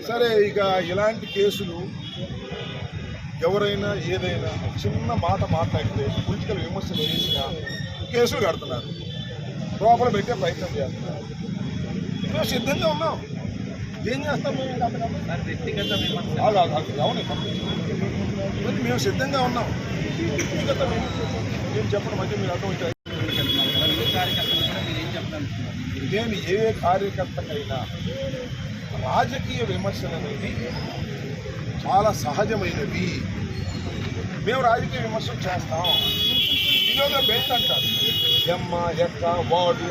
సరే, ఇక ఇలాంటి కేసులు ఎవరైనా ఏదైనా చిన్న మాట మాట్లాడితే పొలిటికల్ విమర్శలు చేసినా కేసులు కడుతున్నారు, లోపల పెట్టే ప్రయత్నం చేస్తున్నారు. మేము సిద్ధంగా ఉన్నాం. ఏం చేస్తాం అవును, మేము సిద్ధంగా ఉన్నాం. వ్యక్తిగత మేము చెప్పడం మధ్య మీరు అర్థమవుతాయి. నేను ఏ కార్యకర్తకైనా రాజకీయ విమర్శలు అనేది చాలా సహజమైనవి. మేము రాజకీయ విమర్శలు చేస్తాం. వినోదం బెల్ట్ అంటారు, ఎమ్మ ఎక్క వాడు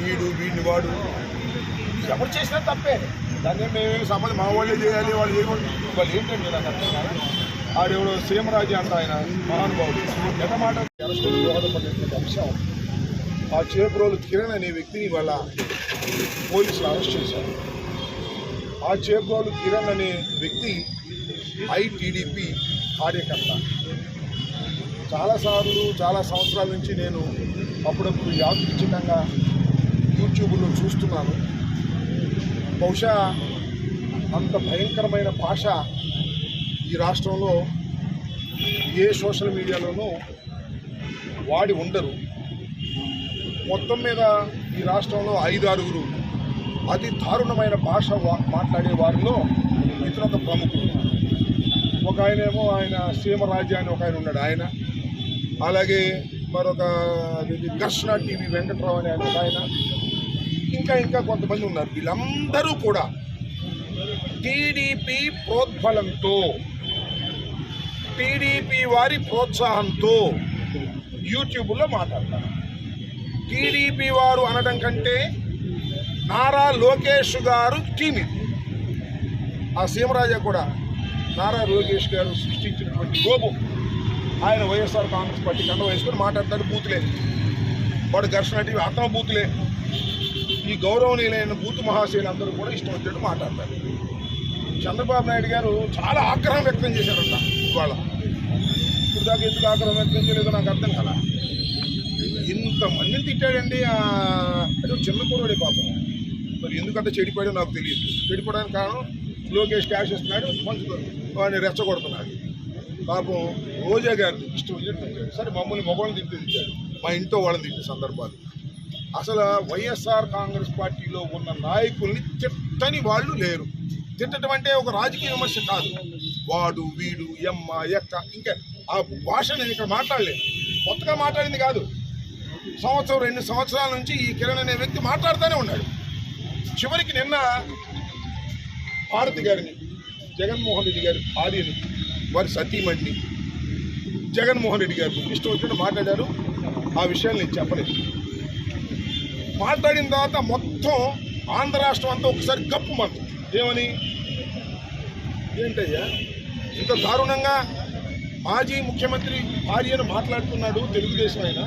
వీడు వీడిని వాడు ఎవరు చేసినా తప్పే. దాన్ని మేమేమి సంబంధం మా వాళ్ళే చేయాలి, వాళ్ళు ఏంటంటే నాకు అర్థం కాదు. ఆడెవడో సీమరాజు అంట, ఆయన మహానుభావుడు ఎంత మాట అరెస్టుకు దోహదపడినటువంటి అంశం. ఆ చేబ్రోలు కిరణ్ అనే వ్యక్తిని వాళ్ళ పోలీసులు అరెస్ట్ చేశారు. ఆ చేబ్రోలు కిరణ్ అనే వ్యక్తి ఐటీడీపీ కార్యకర్త. చాలాసార్లు చాలా సంవత్సరాల నుంచి నేను అప్పుడప్పుడు యాదృచ్ఛికంగా యూట్యూబ్లో చూస్తున్నాను. బహుశా అంత భయంకరమైన భాష ఈ రాష్ట్రంలో ఏ సోషల్ మీడియాలోనూ వాడి ఉండరు. మొత్తం మీద ఈ రాష్ట్రంలో 5-6 అతి దారుణమైన భాష మాట్లాడే వారిలో ఇతను ఒక ప్రముఖుడు. ఒక ఆయనేమో ఆయన సీమరాజు అని ఒక ఆయన ఉన్నాడు, ఆయన. అలాగే మరొక ఘర్షణ టీవీ వెంకట్రావు అని ఆయన ఒక ఆయన. ఇంకా కొంతమంది ఉన్నారు. వీళ్ళందరూ కూడా టీడీపీ ప్రోద్బలంతో, టీడీపీ వారి ప్రోత్సాహంతో యూట్యూబ్లో మాట్లాడతారు. టీడీపీ వారు అనడం కంటే నారా లోకేష్ గారు టీం ఇది. ఆ సీమరాజా కూడా నారా లోకేష్ గారు సృష్టించినటువంటి గోబు. ఆయన వైఎస్ఆర్ కాంగ్రెస్ పార్టీ కండ వేసుకొని మాట్లాడతాడు. బూతులే. వాడు ఘర్షణ టీవీ అతను బూతులే. ఈ గౌరవనీయులైన బూతు మహాశయులు అందరూ కూడా ఇష్టం వచ్చినట్టు మాట్లాడతారు. చంద్రబాబు నాయుడు గారు చాలా ఆగ్రహం వ్యక్తం చేశారంట ఇవాళ. ఇప్పుడు దాకా ఎందుకు ఆగ్రహం వ్యక్తం చేయలేదో నాకు అర్థం కదా. ఇంతమందిని తిట్టాడండి. అది చిన్న కుర్రాడే పాపం. మరి ఎందుకంత చెడిపోయాడో నాకు తెలియదు. చెడిపోవడానికి కారణం లోకేష్ క్యాష్ ఇస్తున్నాడు, వాడిని రెచ్చగొడుతున్నాడు. పాపం రోజా గారు ఇష్టం వచ్చినట్టు తిట్టాడు. సరే, మమ్మల్ని మొబైల్ తిట్టాడు, మా ఇంట్లో వాళ్ళని తిట్టే సందర్భాలు. అసలు వైఎస్ఆర్ కాంగ్రెస్ పార్టీలో ఉన్న నాయకుల్ని తిట్టని వాళ్ళు లేరు. తిట్టడం అంటే ఒక రాజకీయ విమర్శ కాదు. వాడు వీడు ఎమ్మ ఎక్క ఇంకా ఆ భాష నేను ఇక్కడ మాట్లాడలేదు. కొత్తగా మాట్లాడింది కాదు. 1-2 సంవత్సరాల నుంచి ఈ కిరణ్ అనే వ్యక్తి మాట్లాడుతూనే ఉన్నాడు. చివరికి నిన్న భారతి గారిని, జగన్మోహన్ రెడ్డి గారి భార్యను, వారి సతీమణిని జగన్మోహన్ రెడ్డి గారు ఇష్టం వచ్చినట్టు మాట్లాడారు. ఆ విషయాలు నేను చెప్పలేదు. మాట్లాడిన తర్వాత మొత్తం ఆంధ్ర రాష్ట్రం అంతా ఒకసారి గప్పు మంది ఏమని, ఏంటయ్యా ఇంత దారుణంగా మాజీ ముఖ్యమంత్రి భార్యను మాట్లాడుతున్నాడు తెలుగుదేశం అయినా.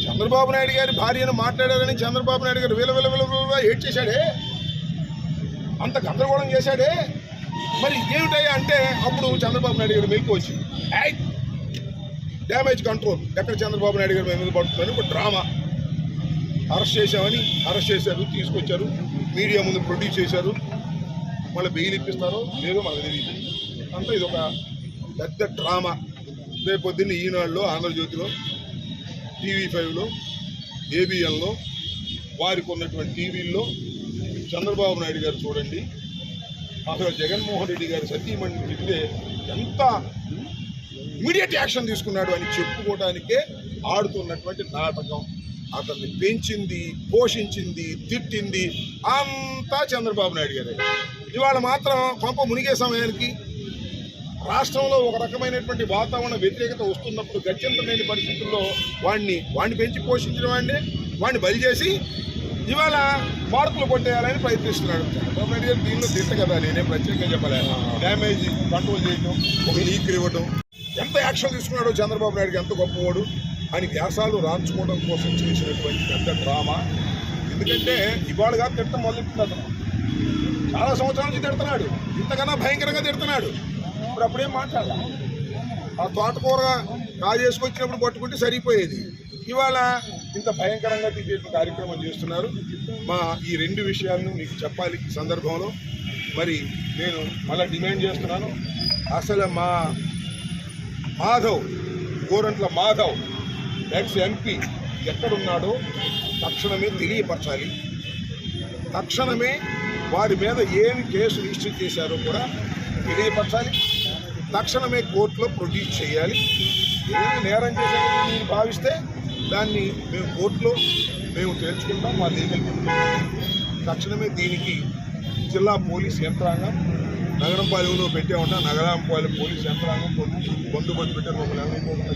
చంద్రబాబు నాయుడు గారి భార్యను మాట్లాడారని చంద్రబాబు నాయుడు గారు విల ఏడ్ చేశాడే, అంత గందరగోళం చేశాడే. మరి ఏమిటయ్యా అంటే అప్పుడు చంద్రబాబు నాయుడు గారు మెలకు వచ్చింది. డ్యామేజ్ కంట్రోల్ ఎక్కడ చంద్రబాబు నాయుడు గారు మీద పడుతుందని ఒక డ్రామా. అరెస్ట్ చేశారు, తీసుకొచ్చారు, మీడియా ముందు ప్రొడ్యూస్ చేశారు. మళ్ళీ బెయిల్ ఇప్పిస్తారో లేదో మనకు తెలియదు. అంతా ఇది ఒక పెద్ద డ్రామా. రేపు పొద్దున్న ఈనాడులో, ఆంధ్రజ్యోతిలో, TV5లో, ABNలో, వారికి ఉన్నటువంటి టీవీల్లో చంద్రబాబు నాయుడు గారు చూడండి అసలు జగన్మోహన్ రెడ్డి గారు సతీమణిని తిట్టితే ఎంత ఇమీడియట్ యాక్షన్ తీసుకున్నాడు అని చెప్పుకోవడానికే ఆడుతున్నటువంటి నాటకం. అతన్ని పెంచింది, పోషించింది, తిట్టింది అంతా చంద్రబాబు నాయుడు గారే. ఇవాళ మాత్రం కొంప మునిగే సమయానికి రాష్ట్రంలో ఒక రకమైనటువంటి వాతావరణ వ్యతిరేకత వస్తున్నప్పుడు గత్యంతమైన పరిస్థితుల్లో వాడిని పెంచి పోషించిన వాడిని బలి చేసి ఇవాళ మార్కులు కొట్టేయాలని ప్రయత్నిస్తున్నాడు చంద్రబాబు నాయుడు గారు. దీనిలో తిట్ట కదా, నేనేం ప్రత్యేకంగా చెప్పలేను. డ్యామేజ్ కంట్రోల్ చేయడం, ఒక లీక్ ఇవ్వడం, ఎంత యాక్షన్ తీసుకున్నాడో చంద్రబాబు నాయుడు ఎంత గొప్పవాడు అని వ్యాసాలు రాంచుకోవడం కోసం చేసినటువంటి పెద్ద డ్రామా. ఎందుకంటే ఇవాళ కాదు తిట్టడం మొదలెట్టింది అతను. చాలా సంవత్సరాల నుంచి తిడుతున్నాడు, ఇంతకన్నా భయంకరంగా తిడుతున్నాడు. అప్పుడేం మాట్లాడాలి. ఆ తోటకూర కాజేసుకొచ్చినప్పుడు పట్టుకుంటే సరిపోయేది. ఇవాళ ఇంత భయంకరంగా తీసే కార్యక్రమం చేస్తున్నారు. మా ఈ రెండు విషయాలను మీకు చెప్పాలి ఈ సందర్భంలో. మరి నేను మళ్ళీ డిమాండ్ చేస్తున్నాను, అసలు మా మాధవ్, గోరంట్ల మాధవ్ ఎక్స్ ఎంపీ ఎక్కడున్నాడో తక్షణమే తెలియపరచాలి. తక్షణమే వారి మీద ఏమి కేసు రిజిస్టర్ చేశారో కూడా తెలియపరచాలి. తక్షణమే కోర్టులో ప్రొడ్యూస్ చేయాలి. ఏదైనా నేరం చేశారని మీరు భావిస్తే దాన్ని మేము కోర్టులో మేము తేల్చుకుంటాం. మా లీగల్ తక్షణమే దీనికి జిల్లా పోలీస్ యంత్రాంగం నగరంపాలెంలో పెట్టామన్నా నగరంపాలెం పోలీస్ యంత్రాంగం బందోబస్తు పెట్టారు. మమ్మల్ని అనుకోకుండా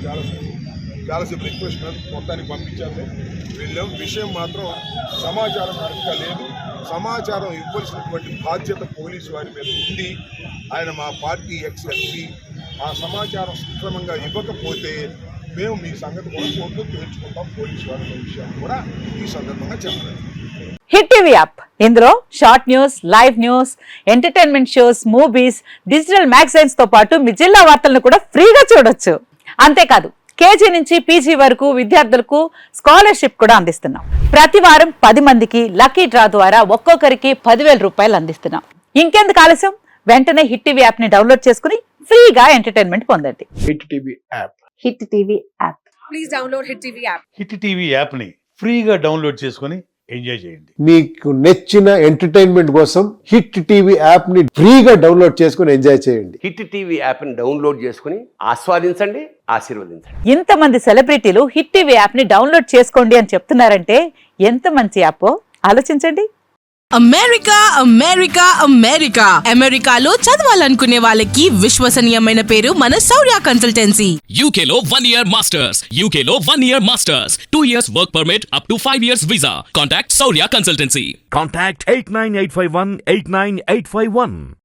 చాలాసేపు రిక్వెస్ట్ మొత్తానికి పంపించాము. వెళ్ళాం. విషయం మాత్రం సమాచారం కరెక్ట్గా లేదు. సమాచారం ఇవ్వాల్సినటువంటి బాధ్యత పోలీసు వారి మీద ఉంది. ఆయన మా పార్టీ ఎక్స్ ఎంపీ ఆ సమాచారం సక్రమంగా ఇవ్వకపోతే మేము మీ సంగతి కూడా కోర్టులో తేల్చుకుంటాం. పోలీసు వారి విషయాన్ని కూడా ఈ సందర్భంగా చెప్పలేదు. హిట్ టీవీ యాప్, ఇందులో short news, live news, entertainment shows, movies, digital magazines తో పాటు మీ జిల్లా వార్తలను కూడా ఫ్రీగా చూడొచ్చు. అంతేకాదు కేజీ నుంచి పీజీ వరకు విద్యార్థులకు స్కాలర్షిప్ కూడా అందిస్తున్నాం. ప్రతి వారం 10 మందికి లక్కీ డ్రా ద్వారా ఒక్కొక్కరికి 10,000 రూపాయలు అందిస్తున్నాం. ఇంకెందుకు ఆలస్యం, వెంటనే హిట్ టీవీ యాప్ ని డౌన్లోడ్ చేసుకుని ఫ్రీగా ఎంటర్టైన్మెంట్ పొందండి. Hit TV app. Hit TV app. Please download hit TV app. Hit TV యాప్ని ఫ్రీగా డౌన్లోడ్ చేసుకొని ఎంజాయ్ చేయండి. మీకు నచ్చిన ఎంటర్టైన్మెంట్ కోసం హిట్ టీవీ యాప్ ని ఫ్రీగా డౌన్లోడ్ చేసుకొని ఎంజాయ్ చేయండి. హిట్ టీవీ యాప్ని డౌన్లోడ్ చేసుకుని ఆస్వాదించండి, ఆశీర్వదించండి. ఇంతమంది సెలబ్రిటీలు హిట్ టీవీ యాప్ ని డౌన్లోడ్ చేసుకోండి అని చెప్తున్నారంటే ఎంత మంచి యాప్ ఆలోచించండి. అమెరికా అమెరికా అమెరికా అమెరికాలో చదవాలనుకునే వాళ్ళకి విశ్వసనీయమైన పేరు మన శౌర్య కన్సల్టెన్సీ. UK లో 1 year masters. UK లో 1 year masters. 2 years work permit up to 5 years visa. Contact Saurya Consultancy. Contact 89851 89851.